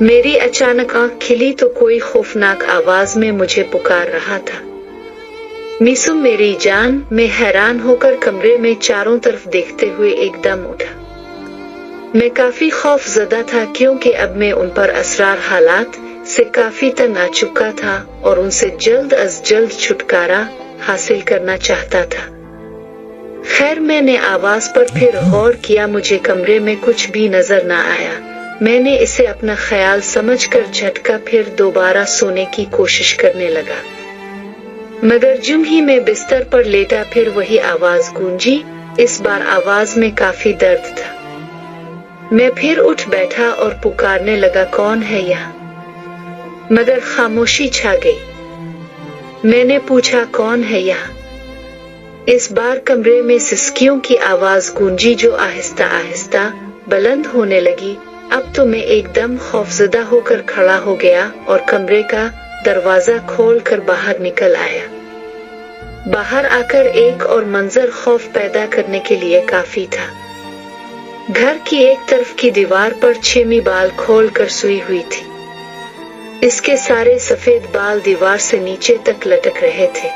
मेरी अचानक आंख खिली तो कोई खौफनाक आवाज में मुझे पुकार रहा था, मीसुम मेरी जान। मैं हैरान होकर कमरे में चारों तरफ देखते हुए एकदम उठा। मैं काफी खौफजदा था क्योंकि अब मैं उन पर असरार हालात से काफी तंग आ चुका था और उनसे जल्द अज जल्द छुटकारा हासिल करना चाहता था। खैर मैंने आवाज पर फिर गौर किया, मुझे कमरे में कुछ भी नजर न आया। मैंने इसे अपना ख्याल समझकर झटका फिर दोबारा सोने की कोशिश करने लगा, मगर ज्यों ही मैं बिस्तर पर लेटा फिर वही आवाज गूंजी। इस बार आवाज में काफी दर्द था। मैं फिर उठ बैठा और पुकारने लगा, कौन है यहाँ? मगर खामोशी छा गई। मैंने पूछा, कौन है यहाँ? इस बार कमरे में सिसकियों की आवाज गूंजी जो आहिस्ता आहिस्ता बुलंद होने लगी। अब तो मैं एकदम खौफजदा होकर खड़ा हो गया और कमरे का दरवाजा खोलकर बाहर निकल आया। बाहर आकर एक और मंजर खौफ पैदा करने के लिए काफी था। घर की एक तरफ की दीवार पर छेमी बाल खोलकर सुई हुई थी। इसके सारे सफेद बाल दीवार से नीचे तक लटक रहे थे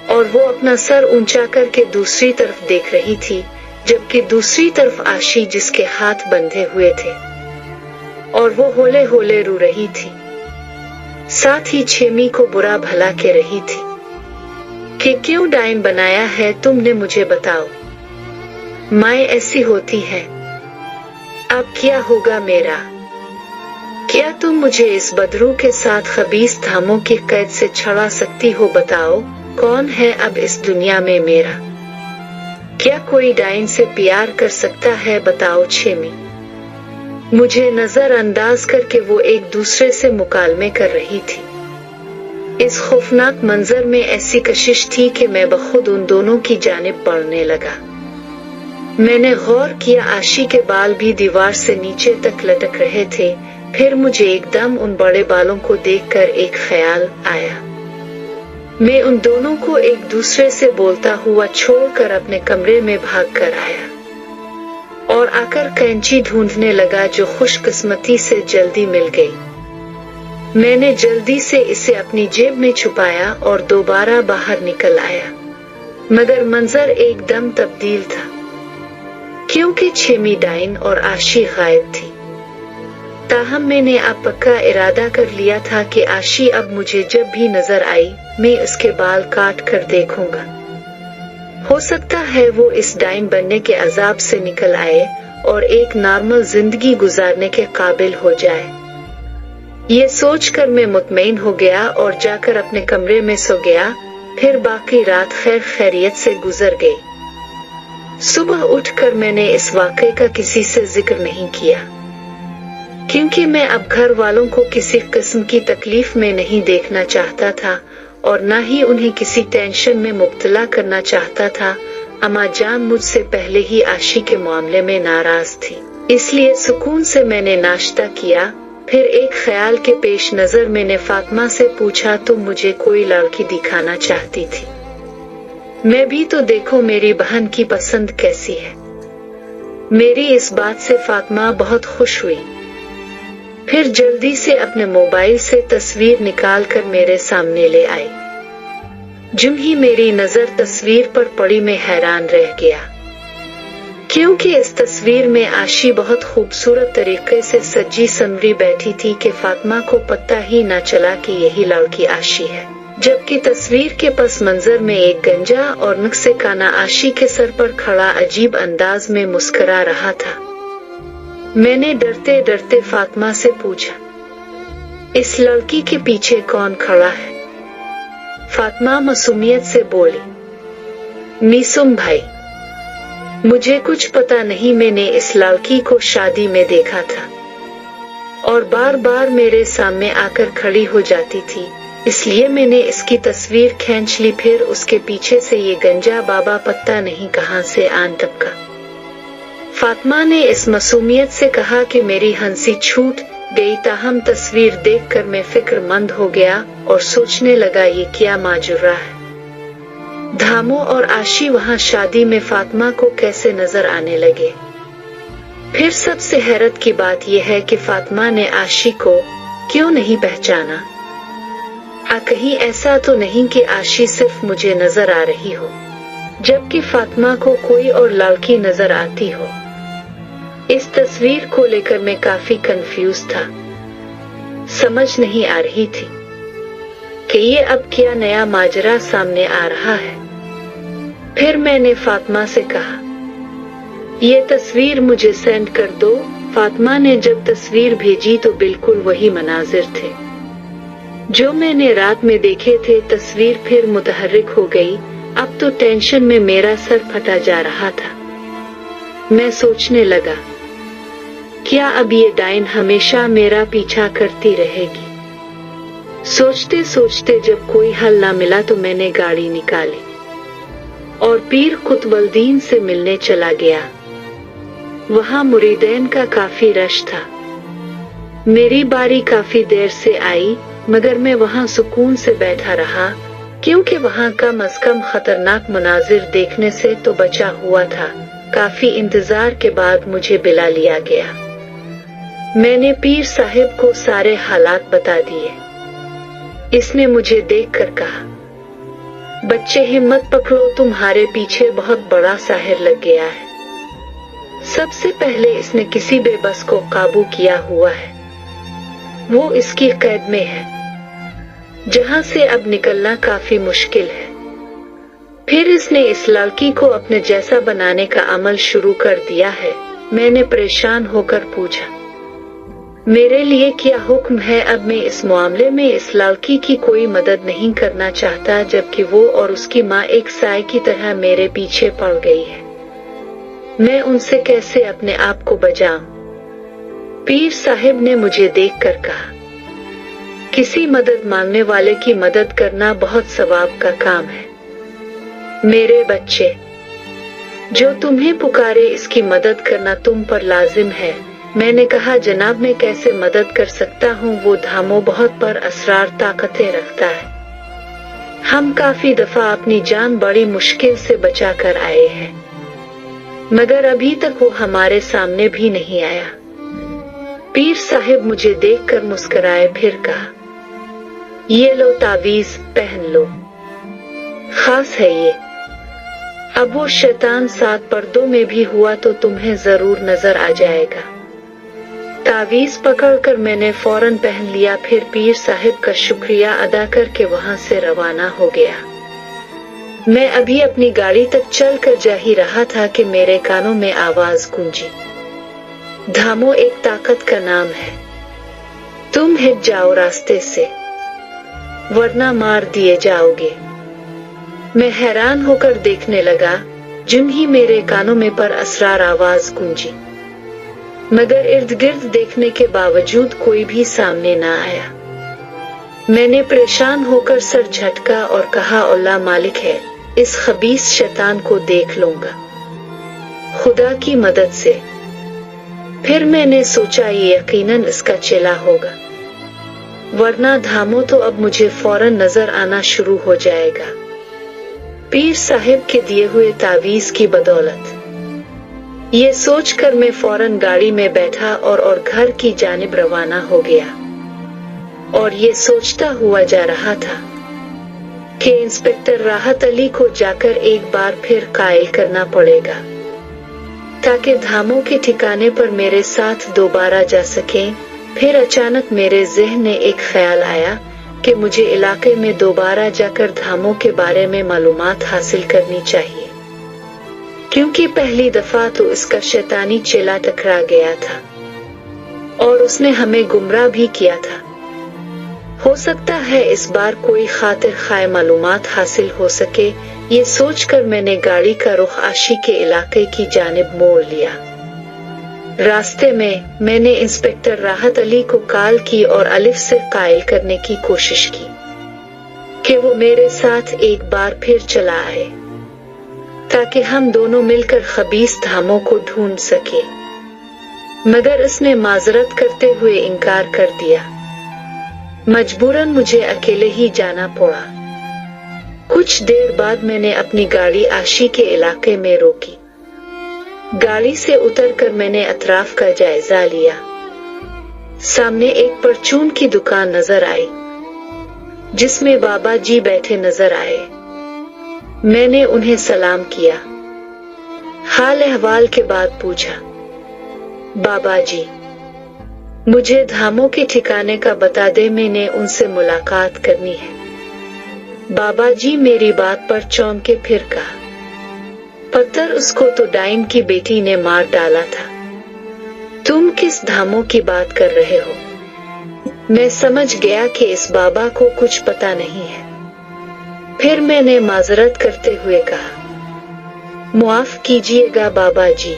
और वो अपना सर ऊंचा करके दूसरी तरफ देख रही थी, जबकि दूसरी तरफ आशी जिसके हाथ बंधे हुए थे और वो होले होले रो रही थी। साथ ही छेमी को बुरा भला कह रही थी कि क्यों डाइन बनाया है तुमने, मुझे बताओ। माए ऐसी होती है, अब क्या होगा मेरा? क्या तुम मुझे इस बदरू के साथ खबीस धामों की कैद से छुड़ा सकती हो? बताओ, कौन है अब इस दुनिया में मेरा? क्या कोई डाइन से प्यार कर सकता है? बताओ छेमी। मुझे नजरअंदाज करके वो एक दूसरे से मुकालमे कर रही थी। इस खौफनाक मंजर में ऐसी कशिश थी कि मैं बखुद उन दोनों की जानिब बढ़ने लगा। मैंने गौर किया, आशी के बाल भी दीवार से नीचे तक लटक रहे थे। फिर मुझे एकदम उन बड़े बालों को देखकर एक ख्याल आया। मैं उन दोनों को एक दूसरे से बोलता हुआ छोड़कर अपने कमरे में भाग कर आया और आकर कैंची ढूंढने लगा जो खुशकिस्मती से जल्दी मिल गई। मैंने जल्दी से इसे अपनी जेब में छुपाया और दोबारा बाहर निकल आया, मगर मंजर एकदम तब्दील था क्योंकि छेमी डाइन और आशी गायब थी। ताहम मैंने अब पक्का इरादा कर लिया था कि आशी अब मुझे जब भी नजर आई मैं उसके बाल काट कर देखूंगा। हो सकता है वो इस डाइन बनने के अजाब से निकल आए और एक नॉर्मल जिंदगी गुजारने के काबिल हो जाए। ये सोचकर मैं मुतमईन हो गया और जाकर अपने कमरे में सो गया। फिर बाकी रात खैर खैरियत से गुजर गई। सुबह उठकर मैंने इस वाकये का किसी से जिक्र नहीं किया क्योंकि मैं अब घर वालों को किसी किस्म की तकलीफ में नहीं देखना चाहता था और न ही उन्हें किसी टेंशन में मुब्तला करना चाहता था। अम्मा जान मुझसे पहले ही आशी के मामले में नाराज थी, इसलिए सुकून से मैंने नाश्ता किया। फिर एक ख्याल के पेश नजर मैंने फातिमा से पूछा, तुम मुझे कोई लड़की दिखाना चाहती थी? मैं भी तो देखो मेरी बहन की पसंद कैसी है। मेरी इस बात से फातिमा बहुत खुश हुई। फिर जल्दी से अपने मोबाइल से तस्वीर निकालकर मेरे सामने ले आई। ज्यों ही मेरी नजर तस्वीर पर पड़ी मैं हैरान रह गया क्योंकि इस तस्वीर में आशी बहुत खूबसूरत तरीके से सजी संवरी बैठी थी कि फातिमा को पता ही न चला कि यही लड़की आशी है, जबकि तस्वीर के पस मंजर में एक गंजा और नक्शे काना आशी के सर पर खड़ा अजीब अंदाज में मुस्कुरा रहा था। मैंने डरते डरते फातिमा से पूछा, इस लड़की के पीछे कौन खड़ा है? फातिमा मासूमियत से बोली, मीसुम भाई। मुझे कुछ पता नहीं, मैंने इस लड़की को शादी में देखा था और बार बार मेरे सामने आकर खड़ी हो जाती थी, इसलिए मैंने इसकी तस्वीर खींच ली। फिर उसके पीछे से ये गंजा बाबा पता नहीं कहां से आन टपका। फातिमा ने इस मासूमियत से कहा कि मेरी हंसी छूट गई। ताहम तस्वीर देखकर मैं फिक्रमंद हो गया और सोचने लगा ये क्या माजरा है। धामो और आशी वहां शादी में फातिमा को कैसे नजर आने लगे? फिर सबसे हैरत की बात यह है कि फातिमा ने आशी को क्यों नहीं पहचाना। कहीं ऐसा तो नहीं कि आशी सिर्फ मुझे नजर आ रही हो, जबकि फातिमा को कोई और लड़की नजर आती हो। इस तस्वीर को लेकर मैं काफी कंफ्यूज था। समझ नहीं आ रही थी कि ये अब क्या नया माजरा सामने आ रहा है। फिर मैंने फातिमा से कहा, ये तस्वीर मुझे सेंड कर दो। फातिमा ने जब तस्वीर भेजी तो बिल्कुल वही मनाजिर थे जो मैंने रात में देखे थे। तस्वीर फिर मुतहर्रिक हो गई। अब तो टेंशन में मेरा सर फटा जा रहा था। मैं सोचने लगा, क्या अब ये डाइन हमेशा मेरा पीछा करती रहेगी? सोचते सोचते जब कोई हल ना मिला तो मैंने गाड़ी निकाली और पीर कुतुबुद्दीन से मिलने चला गया। वहां मुरीदैन का काफी रश था। मेरी बारी काफी देर से आई, मगर मैं वहां सुकून से बैठा रहा, क्योंकि वहां कम अज कम खतरनाक मनाजिर देखने से तो बचा हुआ था। काफी इंतजार के बाद मुझे बुला लिया गया। मैंने पीर साहिब को सारे हालात बता दिए। इसने मुझे देखकर कहा, बच्चे हिम्मत पकड़ो, तुम्हारे पीछे बहुत बड़ा साहिर लग गया है। सबसे पहले इसने किसी बेबस को काबू किया हुआ है। वो इसकी कैद में है, जहां से अब निकलना काफी मुश्किल है। फिर इसने इस लड़की को अपने जैसा बनाने का अमल शुरू कर दिया है। मैंने परेशान होकर पूछा, मेरे लिए क्या हुक्म है? अब मैं इस मामले में इस लड़की की कोई मदद नहीं करना चाहता, जबकि वो और उसकी माँ एक साए की तरह मेरे पीछे पड़ गई है। मैं उनसे कैसे अपने आप को बचाऊं? पीर साहिब ने मुझे देखकर कहा, किसी मदद मांगने वाले की मदद करना बहुत सवाब का काम है। मेरे बच्चे, जो तुम्हें पुकारे इसकी मदद करना तुम पर लाजिम है। मैंने कहा, जनाब मैं कैसे मदद कर सकता हूँ? वो धामो बहुत पर असरार ताकतें रखता है। हम काफी दफा अपनी जान बड़ी मुश्किल से बचा कर आए हैं, मगर अभी तक वो हमारे सामने भी नहीं आया। पीर साहिब मुझे देखकर मुस्कुराए, फिर कहा, ये लो तावीज, पहन लो, खास है ये। अब वो शैतान 7 पर्दों में भी हुआ तो तुम्हें जरूर नजर आ जाएगा। तावीज पकड़कर मैंने फौरन पहन लिया। फिर पीर साहिब का शुक्रिया अदा करके वहां से रवाना हो गया। मैं अभी अपनी गाड़ी तक चल कर जा ही रहा था कि मेरे कानों में आवाज गूंजी, धामो एक ताकत का नाम है, तुम हट जाओ रास्ते से, वरना मार दिए जाओगे। मैं हैरान होकर देखने लगा। जुम ही मेरे कानों में पर असरार आवाज गूंजी, मगर इर्द गिर्द देखने के बावजूद कोई भी सामने ना आया। मैंने परेशान होकर सर झटका और कहा, अल्लाह मालिक है, इस खबीस शैतान को देख लूंगा खुदा की मदद से। फिर मैंने सोचा, ये यकीनन इसका चेला होगा, वरना धामो तो अब मुझे फौरन नजर आना शुरू हो जाएगा। पीर साहिब के दिए हुए तावीज की बदौलत। ये सोचकर मैं फौरन गाड़ी में बैठा और घर की जानिब रवाना हो गया। और ये सोचता हुआ जा रहा था कि इंस्पेक्टर राहत अली को जाकर एक बार फिर कायल करना पड़ेगा, ताकि धामों के ठिकाने पर मेरे साथ दोबारा जा सकें। फिर अचानक मेरे ज़हन में एक ख्याल आया कि मुझे इलाके में दोबारा जाकर धामों के बारे में मालूमात हासिल करनी चाहिए, क्योंकि पहली दफा तो इसका शैतानी चेला टकरा गया था और उसने हमें गुमराह भी किया था। हो सकता है इस बार कोई खातिर खाए मालूमात हासिल हो सके। ये सोचकर मैंने गाड़ी का रुख आशी के इलाके की जानिब मोड़ लिया। रास्ते में मैंने इंस्पेक्टर राहत अली को कॉल की और अलिफ से कायल करने की कोशिश की कि वो मेरे साथ एक बार फिर चला आए, ताकि हम दोनों मिलकर खबीस धामों को ढूंढ सके। मगर इसने माजरत करते हुए इनकार कर दिया। मजबूरन मुझे अकेले ही जाना पड़ा। कुछ देर बाद मैंने अपनी गाड़ी आशी के इलाके में रोकी। गाड़ी से उतरकर मैंने अतराफ का जायजा लिया। सामने एक परचून की दुकान नजर आई जिसमें बाबा जी बैठे नजर आए। मैंने उन्हें सलाम किया। हाल अहवाल के बाद पूछा, बाबा जी मुझे धामों के ठिकाने का बता दे, मैंने उनसे मुलाकात करनी है। बाबा जी मेरी बात पर चौंके, फिर कहा, पत्थर उसको तो डाइन की बेटी ने मार डाला था। तुम किस धामों की बात कर रहे हो? मैं समझ गया कि इस बाबा को कुछ पता नहीं है। फिर मैंने माजरत करते हुए कहा, मुआफ कीजिएगा बाबा जी,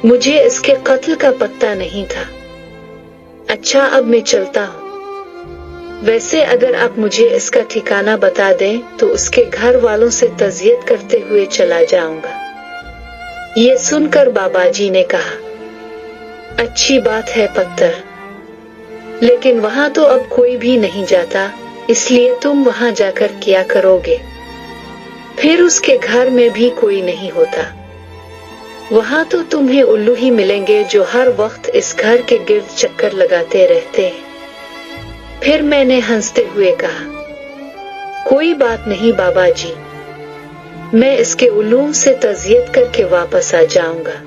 मुझे इसके कत्ल का पता नहीं था। अच्छा अब मैं चलता हूँ। वैसे अगर आप मुझे इसका ठिकाना बता दें तो उसके घर वालों से तज़ियत करते हुए चला जाऊंगा। ये सुनकर बाबा जी ने कहा, अच्छी बात है पत्थर, लेकिन वहां तो अब कोई भी नहीं जाता, इसलिए तुम वहां जाकर क्या करोगे? फिर उसके घर में भी कोई नहीं होता। वहां तो तुम्हें उल्लू ही मिलेंगे जो हर वक्त इस घर के गिर्द चक्कर लगाते रहते हैं। फिर मैंने हंसते हुए कहा, कोई बात नहीं बाबा जी, मैं इसके उल्लूओं से तज़ियत करके वापस आ जाऊंगा।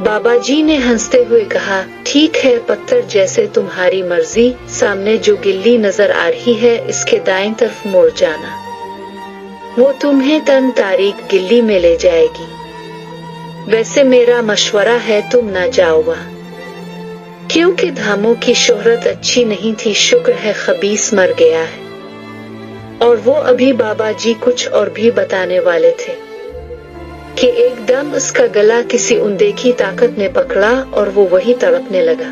बाबा जी ने हंसते हुए कहा, ठीक है पत्थर, जैसे तुम्हारी मर्जी। सामने जो गिल्ली नजर आ रही है इसके दाएं तरफ मुड़ जाना, वो तुम्हें तन तारीख गिल्ली में ले जाएगी। वैसे मेरा मशवरा है तुम ना जाओ वहां, क्योंकि धामों की शोहरत अच्छी नहीं थी। शुक्र है खबीस मर गया है। और वो अभी बाबा जी कुछ और भी बताने वाले थे कि एकदम उसका गला किसी अनदेखी ताकत ने पकड़ा और वो वही तड़पने लगा।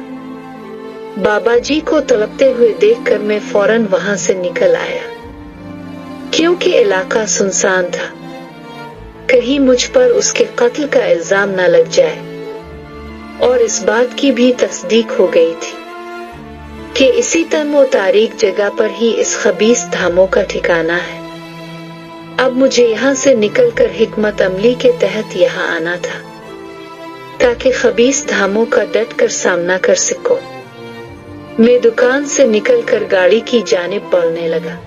बाबा जी को तड़पते हुए देखकर मैं फौरन वहां से निकल आया, क्योंकि इलाका सुनसान था, कहीं मुझ पर उसके कत्ल का इल्जाम न लग जाए। और इस बात की भी तस्दीक हो गई थी कि इसी तन तारीख जगह पर ही इस खबीस धामों का ठिकाना है। अब मुझे यहाँ से निकलकर हिकमत अमली के तहत यहाँ आना था, ताकि खबीस धामों का डट कर सामना कर सको। मैं दुकान से निकलकर गाड़ी की जानिब बढ़ने लगा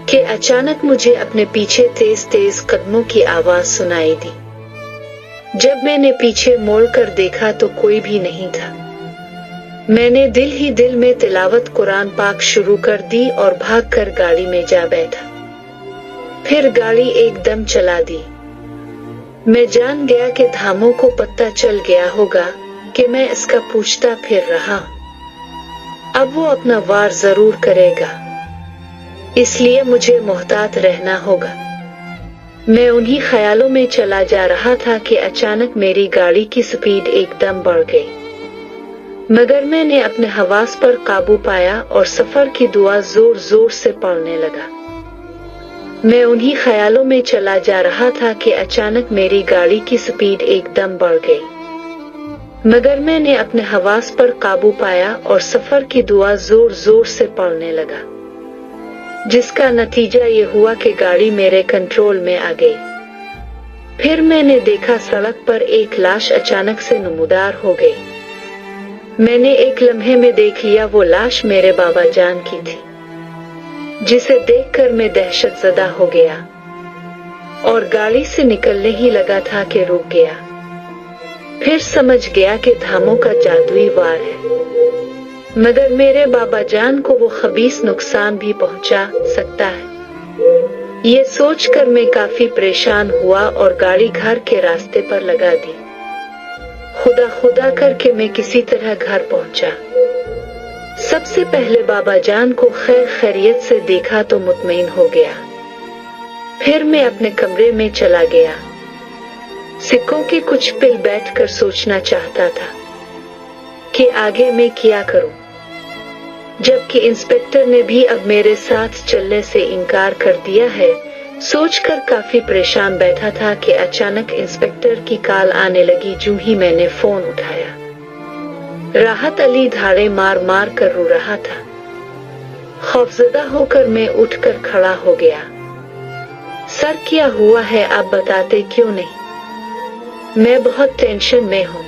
कि अचानक मुझे अपने पीछे तेज तेज कदमों की आवाज सुनाई दी। जब मैंने पीछे मोड़कर देखा तो कोई भी नहीं था। मैंने दिल ही दिल में तिलावत कुरान पाक शुरू कर दी और भागकर गाड़ी में जा बैठा। फिर गाड़ी एकदम चला दी। मैं जान गया कि धामों को पता चल गया होगा कि मैं इसका पूछता फिर रहा। अब वो अपना वार जरूर करेगा, इसलिए मुझे मोहतात रहना होगा। मैं उन्हीं ख्यालों में चला जा रहा था कि अचानक मेरी गाड़ी की स्पीड एकदम बढ़ गई, मगर मैंने अपने हवास पर काबू पाया और सफर की दुआ जोर जोर से पढ़ने लगा। मैं उन्हीं ख्यालों में चला जा रहा था कि अचानक मेरी गाड़ी की स्पीड एकदम बढ़ गई, मगर मैंने अपने हवास पर काबू पाया और सफर की दुआ जोर जोर से पढ़ने लगा, जिसका नतीजा ये हुआ कि गाड़ी मेरे कंट्रोल में आ गई। फिर मैंने देखा सड़क पर एक लाश अचानक से नमूदार हो गई। मैंने एक लम्हे में देख लिया वो लाश मेरे बाबा जान की थी, जिसे देखकर मैं दहशत ज़दा हो गया और गाड़ी से निकलने ही लगा था कि रुक गया। फिर समझ गया कि धामों का जादुई वार है, मगर मेरे बाबा जान को वो खबीस नुकसान भी पहुंचा सकता है। ये सोचकर मैं काफी परेशान हुआ और गाड़ी घर के रास्ते पर लगा दी। खुदा खुदा करके मैं किसी तरह घर पहुंचा। सबसे पहले बाबा जान को खैर खैरियत से देखा तो मुतमईन हो गया। फिर मैं अपने कमरे में चला गया। सिक्कों के कुछ पल बैठकर सोचना चाहता था कि आगे मैं क्या करूं, जबकि इंस्पेक्टर ने भी अब मेरे साथ चलने से इनकार कर दिया है। सोचकर काफी परेशान बैठा था कि अचानक इंस्पेक्टर की कॉल आने लगी। जो ही मैंने फोन उठाया, राहत अली धाड़े मार मार कर रो रहा था। खौफजदा होकर मैं उठकर खड़ा हो गया। सर क्या हुआ है, आप बताते क्यों नहीं? मैं बहुत टेंशन में हूँ।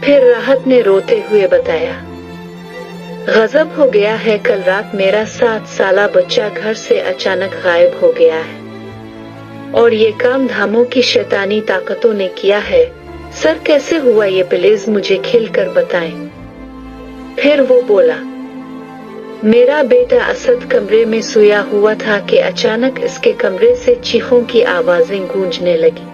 फिर राहत ने रोते हुए बताया, गजब हो गया है, कल रात मेरा 7 साला बच्चा घर से अचानक गायब हो गया है और ये काम धामों की शैतानी ताकतों ने किया है। सर कैसे हुआ ये प्लीज मुझे खिलकर बताएं। फिर वो बोला, मेरा बेटा असद कमरे में सोया हुआ था कि अचानक इसके कमरे से चीखों की आवाजें गूंजने लगी।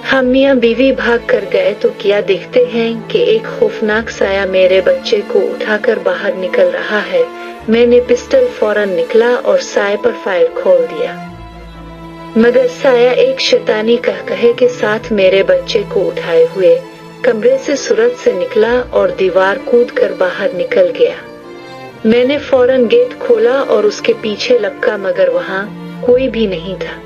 हम मियां बीवी भाग कर गए तो क्या देखते हैं कि एक खौफनाक साया मेरे बच्चे को उठाकर बाहर निकल रहा है। मैंने पिस्टल फौरन निकला और साए पर फायर खोल दिया, मगर साया एक शैतानी कहकहे के साथ मेरे बच्चे को उठाए हुए कमरे से सूरत से निकला और दीवार कूद कर बाहर निकल गया। मैंने फौरन गेट खोला और उसके पीछे लपका, मगर वहाँ कोई भी नहीं था।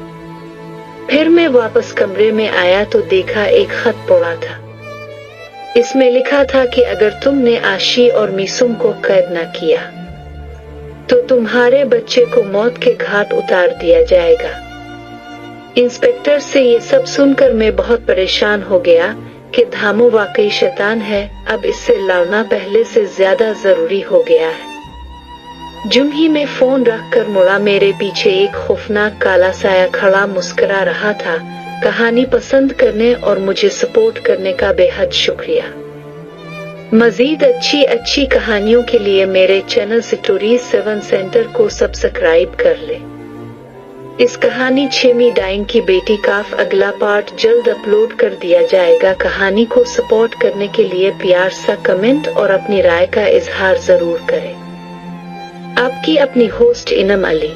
फिर मैं वापस कमरे में आया तो देखा एक खत पड़ा था। इसमें लिखा था कि अगर तुमने आशी और मिसुम को कैद न किया तो तुम्हारे बच्चे को मौत के घाट उतार दिया जाएगा। इंस्पेक्टर से ये सब सुनकर मैं बहुत परेशान हो गया कि धामो वाकई शैतान है। अब इससे लड़ना पहले से ज्यादा जरूरी हो गया है। जुम ही में फोन रखकर मुड़ा, मेरे पीछे एक खौफनाक काला साया खड़ा मुस्कुरा रहा था। कहानी पसंद करने और मुझे सपोर्ट करने का बेहद शुक्रिया। मजीद अच्छी कहानियों के लिए मेरे चैनल स्टोरीज 7 सेंटर को सब्सक्राइब कर ले। इस कहानी छेमी डाइन की बेटी काफ अगला पार्ट जल्द अपलोड कर दिया जाएगा। कहानी को सपोर्ट करने के लिए प्यार सा कमेंट और अपनी राय का इजहार जरूर करें। आपकी अपनी होस्ट इनम अली।